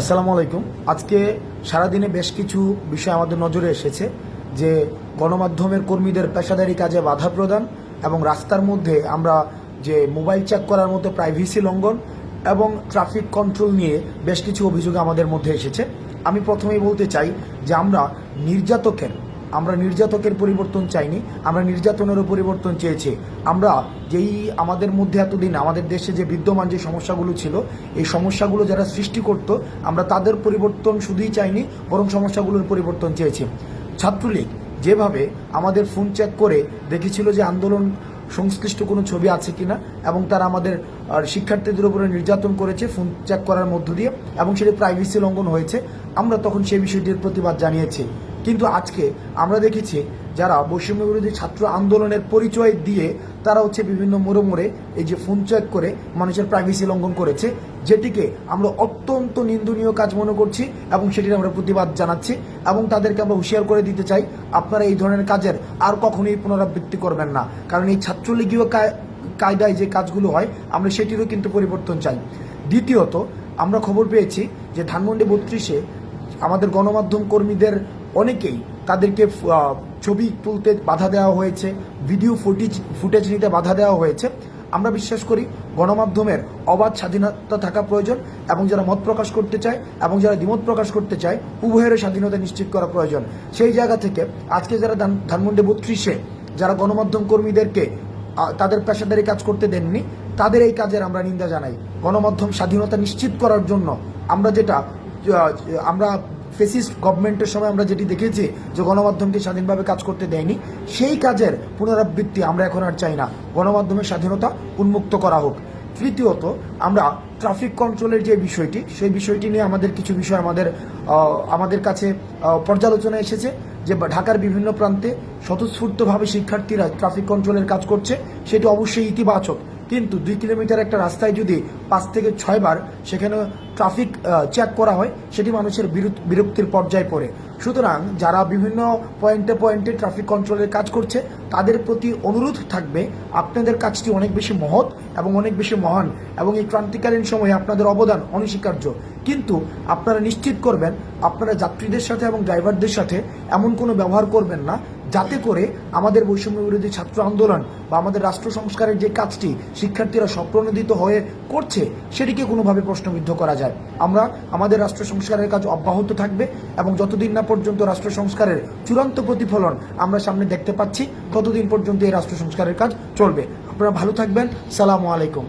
আসসালামু আলাইকুম। আজকে সারাদিনে বেশ কিছু বিষয় আমাদের নজরে এসেছে যে গণমাধ্যমের কর্মীদের পেশাদারি কাজে বাধা প্রদান এবং রাস্তার মধ্যে আমরা যে মোবাইল চেক করার মতো প্রাইভেসি লঙ্ঘন এবং ট্রাফিক কন্ট্রোল নিয়ে বেশ কিছু অভিযোগ আমাদের মধ্যে এসেছে। আমি প্রথমেই বলতে চাই যে আমরা নির্যাতকের পরিবর্তন চাইনি, আমরা নির্যাতনেরও পরিবর্তন চেয়েছি। আমরা যেই আমাদের মধ্যে এতদিন আমাদের দেশে যে বিদ্যমান যে সমস্যাগুলো ছিল, এই সমস্যাগুলো যারা সৃষ্টি করত, আমরা তাদের পরিবর্তন শুধুই চাইনি, বরং সমস্যাগুলোর পরিবর্তন চেয়েছি। ছাত্রলীগ যেভাবে আমাদের ফোন চেক করে দেখেছিল যে আন্দোলন সংশ্লিষ্ট কোনো ছবি আছে কিনা, এবং তারা আমাদের শিক্ষার্থীদের উপরে নির্যাতন করেছে ফোন চেক করার মধ্য দিয়ে, এবং সেটি প্রাইভেসি লঙ্ঘন হয়েছে, আমরা তখন সেই বিষয়টির প্রতিবাদ জানিয়েছি। কিন্তু আজকে আমরা দেখেছি যারা বৈষম্য বিরোধী ছাত্র আন্দোলনের পরিচয় দিয়ে তারা বিভিন্ন মোড়ে এই যে ফোন চেক করে মানুষের প্রাইভেসি লঙ্ঘন করেছে, যেটিকে আমরা অত্যন্ত নিন্দনীয় কাজ মনে করছি এবং সেটির আমরা প্রতিবাদ জানাচ্ছি এবং তাদেরকে আমরা হুঁশিয়ার করে দিতে চাই, আপনারা এই ধরনের কাজের আর কখনোই পুনরাবৃত্তি করবেন না। কারণ এই ছাত্রলীগীয় কায়দায় যে কাজগুলো হয়, আমরা সেটিরও কিন্তু পরিবর্তন চাই। দ্বিতীয়ত, আমরা খবর পেয়েছি যে ধানমন্ডি 32-এ আমাদের গণমাধ্যম কর্মীদের অনেকেই তাদেরকে ছবি তুলতে বাধা দেওয়া হয়েছে, ভিডিও ফুটেজ নিতে বাধা দেওয়া হয়েছে। আমরা বিশ্বাস করি গণমাধ্যমের অবাধ স্বাধীনতা থাকা প্রয়োজন, এবং যারা মত প্রকাশ করতে চায় এবং যারা দ্বিমত প্রকাশ করতে চায়, উভয়ের স্বাধীনতা নিশ্চিত করা প্রয়োজন। সেই জায়গা থেকে আজকে যারা ধানমন্ডি 32-এ যারা গণমাধ্যম কর্মীদেরকে তাদের পেশাদারি কাজ করতে দেননি, তাদের এই কাজের আমরা নিন্দা জানাই। গণমাধ্যম স্বাধীনতা নিশ্চিত করার জন্য আমরা ফেসিস্ট গভর্নমেন্টের সময় আমরা যেটি দেখেছি যে গণমাধ্যমকে স্বাধীনভাবে কাজ করতে দেয়নি, সেই কাজের পুনরাবৃত্তি আমরা এখন আর চাই না। গণমাধ্যমের স্বাধীনতা উন্মুক্ত করা হোক। তৃতীয়ত, আমরা ট্রাফিক কন্ট্রোলের যে বিষয়টি, সেই বিষয়টি নিয়ে আমাদের কিছু বিষয় আমাদের কাছে পর্যালোচনা এসেছে যে ঢাকার বিভিন্ন প্রান্তে স্বতঃস্ফূর্তভাবে শিক্ষার্থীরা ট্রাফিক কন্ট্রোলের কাজ করছে, সেটি অবশ্যই ইতিবাচক। কিন্তু 2 কিলোমিটার একটা রাস্তায় যদি 5 থেকে 6 বার সেখানে ট্রাফিক চেক করা হয়, সেটি মানুষের বিরক্তির পর্যায়ে পড়ে। সুতরাং যারা বিভিন্ন পয়েন্টে ট্রাফিক কন্ট্রোলের কাজ করছে, তাদের প্রতি অনুরোধ থাকবে, আপনাদের কাজটি অনেক বেশি মহৎ এবং অনেক বেশি মহান, এবং এই ক্রান্তিকালীন সময়ে আপনাদের অবদান অনস্বীকার্য। কিন্তু আপনারা নিশ্চিত করবেন আপনারা যাত্রীদের সাথে এবং ড্রাইভারদের সাথে এমন কোনো ব্যবহার করবেন না যাতে করে আমাদের বৈষম্য বিরোধী ছাত্র আন্দোলন বা আমাদের রাষ্ট্র সংস্কারের যে কাজটি শিক্ষার্থীরা স্বপ্রণোদিত হয়ে করছে, সেটিকে কোনোভাবে প্রশ্নবিদ্ধ করা যায়। আমরা আমাদের রাষ্ট্র সংস্কারের কাজ অব্যাহত থাকবে, এবং যতদিন না পর্যন্ত রাষ্ট্র সংস্কারের চূড়ান্ত প্রতিফলন আমরা সামনে দেখতে পাচ্ছি, ততদিন পর্যন্ত এই রাষ্ট্র সংস্কারের কাজ চলবে। আপনারা ভালো থাকবেন। সালামু আলাইকুম।